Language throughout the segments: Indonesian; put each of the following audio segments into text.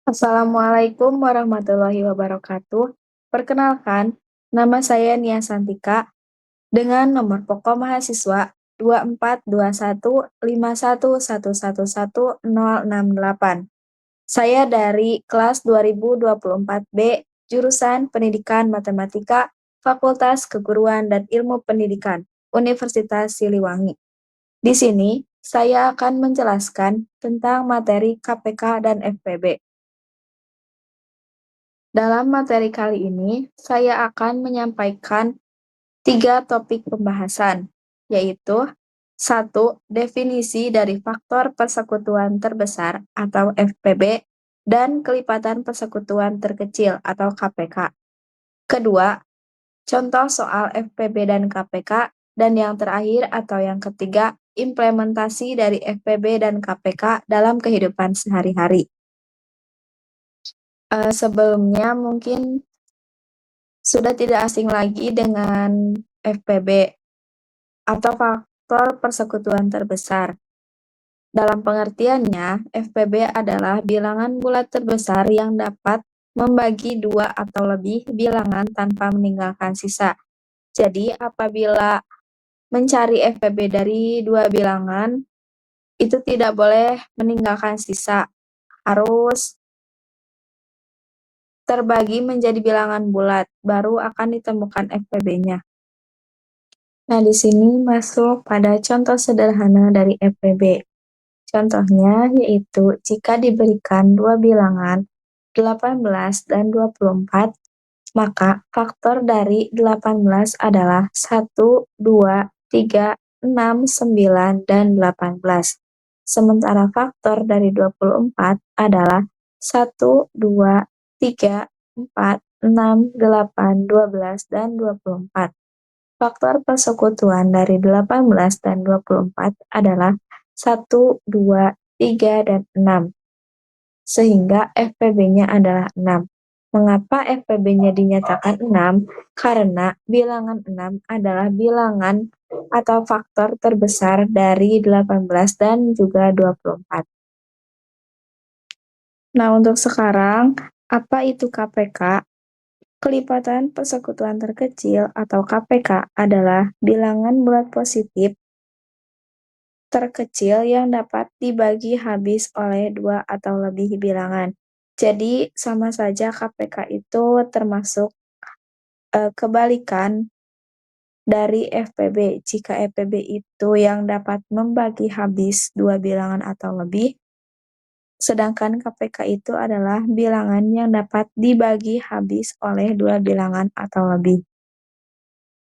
Assalamualaikum warahmatullahi wabarakatuh. Perkenalkan, nama saya Nia Santika dengan nomor pokok mahasiswa 242151111068. Saya dari kelas 2024B, jurusan Pendidikan Matematika, Fakultas Keguruan dan Ilmu Pendidikan, Universitas Siliwangi. Di sini, saya akan menjelaskan tentang materi KPK dan FPB. Dalam materi kali ini, saya akan menyampaikan 3 topik pembahasan, yaitu 1. Definisi dari faktor persekutuan terbesar atau FPB dan kelipatan persekutuan terkecil atau KPK. Kedua, contoh soal FPB dan KPK. Dan yang terakhir atau yang ketiga, implementasi dari FPB dan KPK dalam kehidupan sehari-hari. Sebelumnya mungkin sudah tidak asing lagi dengan FPB atau faktor persekutuan terbesar. Dalam pengertiannya, FPB adalah bilangan bulat terbesar yang dapat membagi 2 atau lebih bilangan tanpa meninggalkan sisa. Jadi, apabila mencari FPB dari 2 bilangan, itu tidak boleh meninggalkan sisa, harus terbagi menjadi bilangan bulat, baru akan ditemukan FPB-nya. Nah, di sini masuk pada contoh sederhana dari FPB. Contohnya yaitu jika diberikan 2 bilangan 18 dan 24, maka faktor dari 18 adalah 1, 2, 3, 6, 9, dan 18. Sementara faktor dari 24 adalah 1, 2, 3, 4, 6, 8, 12, dan 24. Faktor persekutuan dari 18 dan 24 adalah 1, 2, 3, dan 6, sehingga FPB-nya adalah 6. Mengapa FPB-nya dinyatakan 6? Karena bilangan 6 adalah bilangan atau faktor terbesar dari 18 dan juga 24. Nah, untuk sekarang, apa itu KPK? Kelipatan persekutuan terkecil atau KPK adalah bilangan bulat positif terkecil yang dapat dibagi habis oleh 2 atau lebih bilangan. Jadi, sama saja KPK itu termasuk kebalikan dari FPB. Jika FPB itu yang dapat membagi habis 2 bilangan atau lebih, sedangkan KPK itu adalah bilangan yang dapat dibagi habis oleh 2 bilangan atau lebih.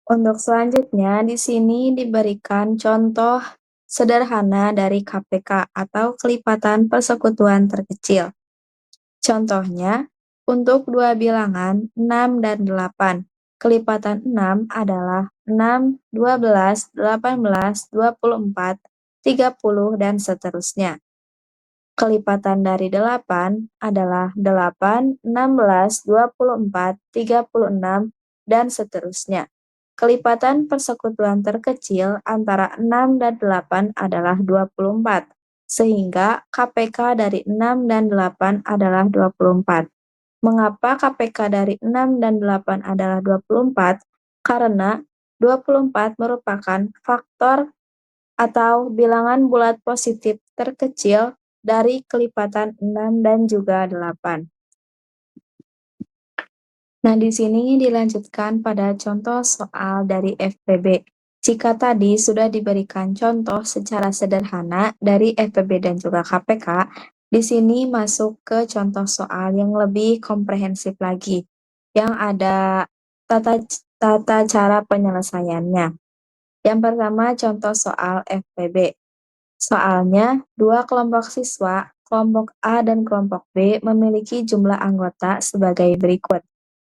Untuk selanjutnya, di sini diberikan contoh sederhana dari KPK atau kelipatan persekutuan terkecil. Contohnya, untuk 2 bilangan 6 dan 8, kelipatan 6 adalah 6, 12, 18, 24, 30, dan seterusnya. Kelipatan dari 8 adalah 8, 16, 24, 36, dan seterusnya. Kelipatan persekutuan terkecil antara 6 dan 8 adalah 24, sehingga KPK dari 6 dan 8 adalah 24. Mengapa KPK dari 6 dan 8 adalah 24? Karena 24 merupakan faktor atau bilangan bulat positif terkecil dari kelipatan 6 dan juga 8. Nah, di sini dilanjutkan pada contoh soal dari FPB. Jika tadi sudah diberikan contoh secara sederhana dari FPB dan juga KPK, di sini masuk ke contoh soal yang lebih komprehensif lagi, yang ada tata cara penyelesaiannya. Yang pertama, contoh soal FPB. Soalnya, 2 kelompok siswa, kelompok A dan kelompok B memiliki jumlah anggota sebagai berikut.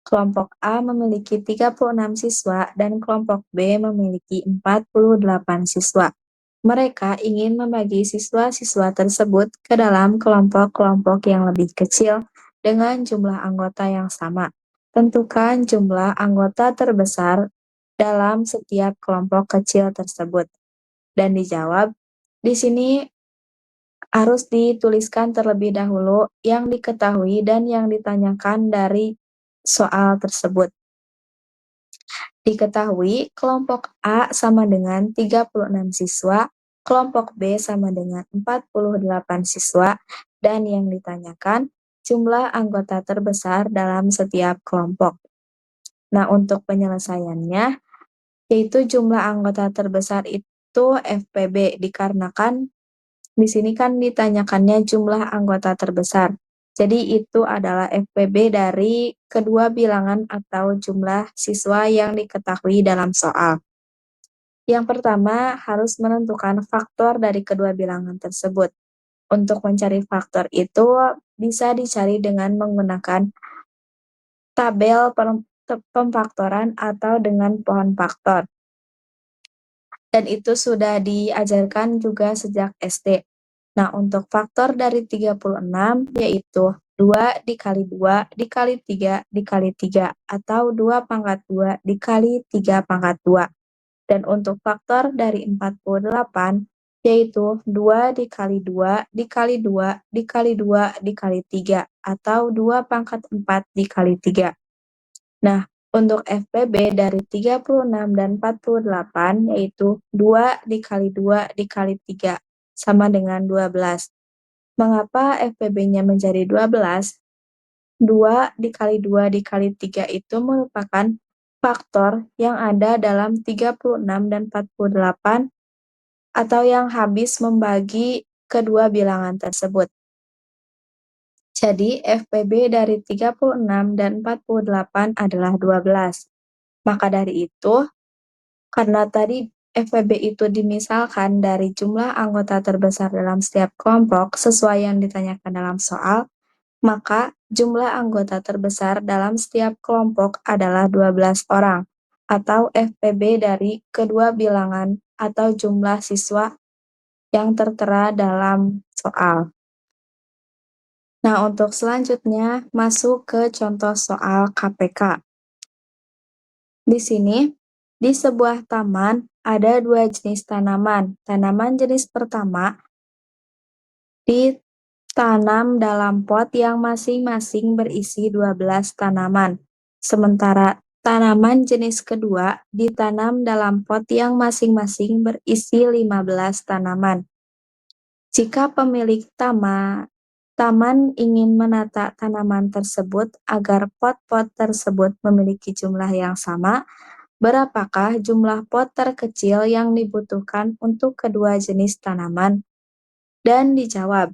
Kelompok A memiliki 36 siswa dan kelompok B memiliki 48 siswa. Mereka ingin membagi siswa-siswa tersebut ke dalam kelompok-kelompok yang lebih kecil dengan jumlah anggota yang sama. Tentukan jumlah anggota terbesar dalam setiap kelompok kecil tersebut. Dan dijawab, di sini harus dituliskan terlebih dahulu yang diketahui dan yang ditanyakan dari soal tersebut. Diketahui kelompok A sama dengan 36 siswa, kelompok B sama dengan 48 siswa, dan yang ditanyakan jumlah anggota terbesar dalam setiap kelompok. Nah, untuk penyelesaiannya, yaitu jumlah anggota terbesar itu FPB, dikarenakan di sini kan ditanyakannya jumlah anggota terbesar. Jadi itu adalah FPB dari kedua bilangan atau jumlah siswa yang diketahui dalam soal. Yang pertama, harus menentukan faktor dari kedua bilangan tersebut. Untuk mencari faktor itu bisa dicari dengan menggunakan tabel pemfaktoran atau dengan pohon faktor. Dan itu sudah diajarkan juga sejak SD. Nah, untuk faktor dari 36 yaitu 2 dikali 2 dikali 3 dikali 3 atau 2 pangkat 2 dikali 3 pangkat 2. Dan untuk faktor dari 48 yaitu 2 dikali 2 dikali 2 dikali 2 dikali 3 atau 2 pangkat 4 dikali 3. Nah, untuk FPB dari 36 dan 48 yaitu 2 dikali 2 dikali 3 sama dengan 12. Mengapa FPB-nya menjadi 12? 2 dikali 2 dikali 3 itu merupakan faktor yang ada dalam 36 dan 48 atau yang habis membagi kedua bilangan tersebut. Jadi, FPB dari 36 dan 48 adalah 12. Maka dari itu, karena tadi FPB itu dimisalkan dari jumlah anggota terbesar dalam setiap kelompok sesuai yang ditanyakan dalam soal, maka jumlah anggota terbesar dalam setiap kelompok adalah 12 orang, atau FPB dari kedua bilangan atau jumlah siswa yang tertera dalam soal. Nah, untuk selanjutnya masuk ke contoh soal KPK. Di sini, di sebuah taman ada dua jenis tanaman. Tanaman jenis pertama ditanam dalam pot yang masing-masing berisi 12 tanaman. Sementara tanaman jenis kedua ditanam dalam pot yang masing-masing berisi 15 tanaman. Jika pemilik taman ingin menata tanaman tersebut agar pot-pot tersebut memiliki jumlah yang sama, berapakah jumlah pot terkecil yang dibutuhkan untuk kedua jenis tanaman? Dan dijawab,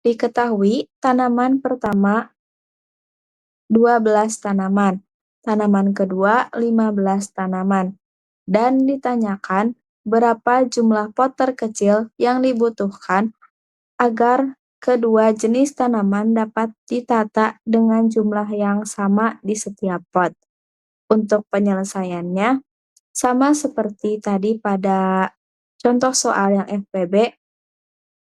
diketahui tanaman pertama 12 tanaman, tanaman kedua 15 tanaman, dan ditanyakan berapa jumlah pot terkecil yang dibutuhkan agar kedua jenis tanaman dapat ditata dengan jumlah yang sama di setiap pot. Untuk penyelesaiannya, sama seperti tadi pada contoh soal yang FPB,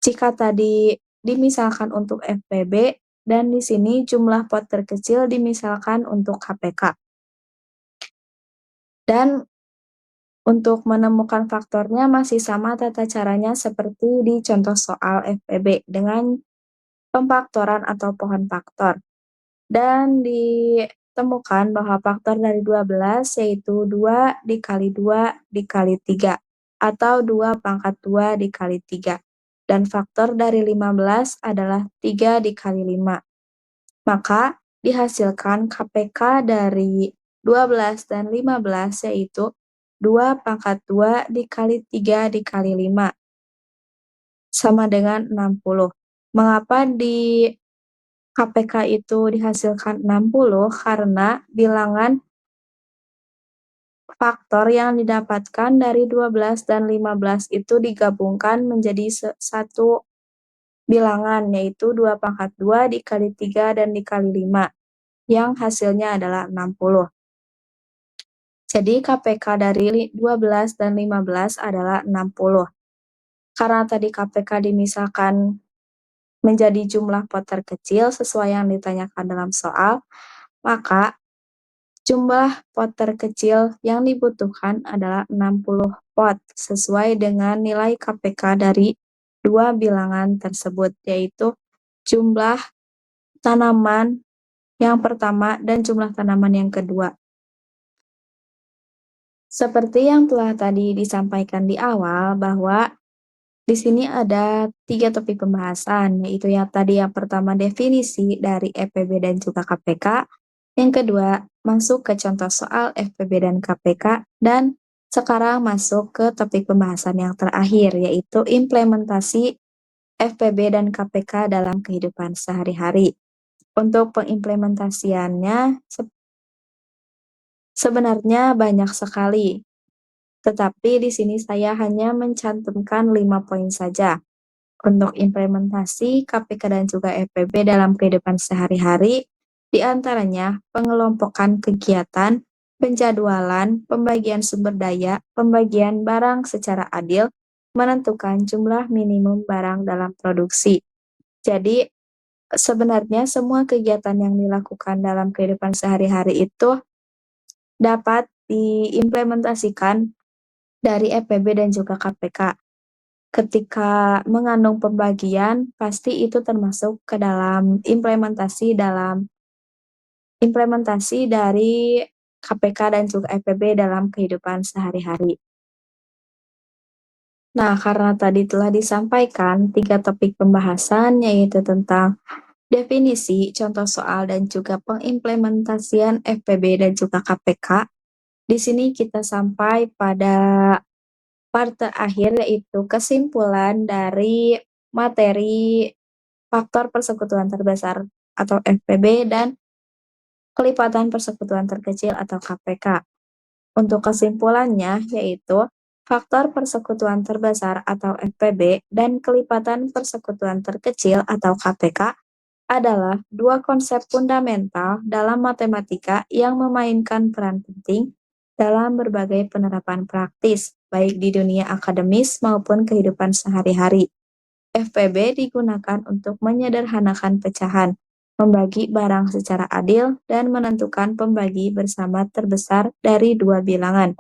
jika tadi dimisalkan untuk FPB, dan di sini jumlah pot terkecil dimisalkan untuk KPK. Dan untuk menemukan faktornya masih sama tata caranya seperti di contoh soal FPB dengan pemfaktoran atau pohon faktor. Dan ditemukan bahwa faktor dari 12 yaitu 2 dikali 2 dikali 3 atau 2 pangkat 2 dikali 3. Dan faktor dari 15 adalah 3 dikali 5. Maka dihasilkan KPK dari 12 dan 15 yaitu 2 pangkat 2 dikali 3 dikali 5 sama dengan 60. Mengapa di KPK itu dihasilkan 60? Karena bilangan faktor yang didapatkan dari 12 dan 15 itu digabungkan menjadi satu bilangan, yaitu 2 pangkat 2 dikali 3 dan dikali 5, yang hasilnya adalah 60. Jadi KPK dari 12 dan 15 adalah 60. Karena tadi KPK dimisalkan menjadi jumlah pot terkecil sesuai yang ditanyakan dalam soal, maka jumlah pot terkecil yang dibutuhkan adalah 60 pot sesuai dengan nilai KPK dari dua bilangan tersebut, yaitu jumlah tanaman yang pertama dan jumlah tanaman yang kedua. Seperti yang telah tadi disampaikan di awal bahwa di sini ada 3 topik pembahasan, yaitu yang tadi yang pertama definisi dari FPB dan juga KPK, yang kedua masuk ke contoh soal FPB dan KPK, dan sekarang masuk ke topik pembahasan yang terakhir, yaitu implementasi FPB dan KPK dalam kehidupan sehari-hari. Untuk pengimplementasiannya sebenarnya banyak sekali, tetapi di sini saya hanya mencantumkan 5 poin saja. Untuk implementasi KPK dan juga FPB dalam kehidupan sehari-hari, di antaranya pengelompokan kegiatan, penjadwalan, pembagian sumber daya, pembagian barang secara adil, menentukan jumlah minimum barang dalam produksi. Jadi, sebenarnya semua kegiatan yang dilakukan dalam kehidupan sehari-hari itu dapat diimplementasikan dari FPB dan juga KPK. Ketika mengandung pembagian, pasti itu termasuk ke dalam implementasi dari KPK dan juga FPB dalam kehidupan sehari-hari. Nah, karena tadi telah disampaikan 3 topik pembahasan, yaitu tentang definisi, contoh soal, dan juga pengimplementasian FPB dan juga KPK. Di sini kita sampai pada part terakhir, yaitu kesimpulan dari materi faktor persekutuan terbesar atau FPB dan kelipatan persekutuan terkecil atau KPK. Untuk kesimpulannya, yaitu faktor persekutuan terbesar atau FPB dan kelipatan persekutuan terkecil atau KPK adalah dua konsep fundamental dalam matematika yang memainkan peran penting dalam berbagai penerapan praktis, baik di dunia akademis maupun kehidupan sehari-hari. FPB digunakan untuk menyederhanakan pecahan, membagi barang secara adil, dan menentukan pembagi bersama terbesar dari dua bilangan.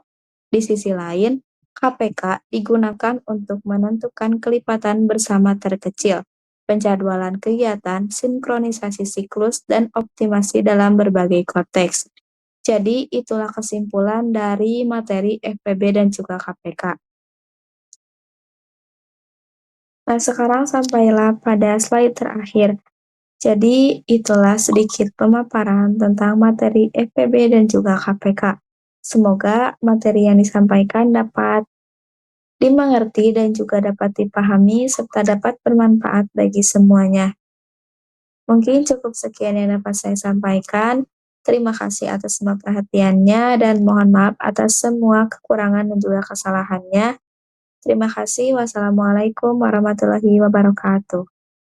Di sisi lain, KPK digunakan untuk menentukan kelipatan bersama terkecil, penjadwalan kegiatan, sinkronisasi siklus, dan optimasi dalam berbagai konteks. Jadi, itulah kesimpulan dari materi FPB dan juga KPK. Nah, sekarang sampailah pada slide terakhir. Jadi, itulah sedikit pemaparan tentang materi FPB dan juga KPK. Semoga materi yang disampaikan dapat dimengerti dan juga dapat dipahami serta dapat bermanfaat bagi semuanya. Mungkin cukup sekian yang dapat saya sampaikan. Terima kasih atas semua perhatiannya dan mohon maaf atas semua kekurangan dan juga kesalahannya. Terima kasih. Wassalamualaikum warahmatullahi wabarakatuh.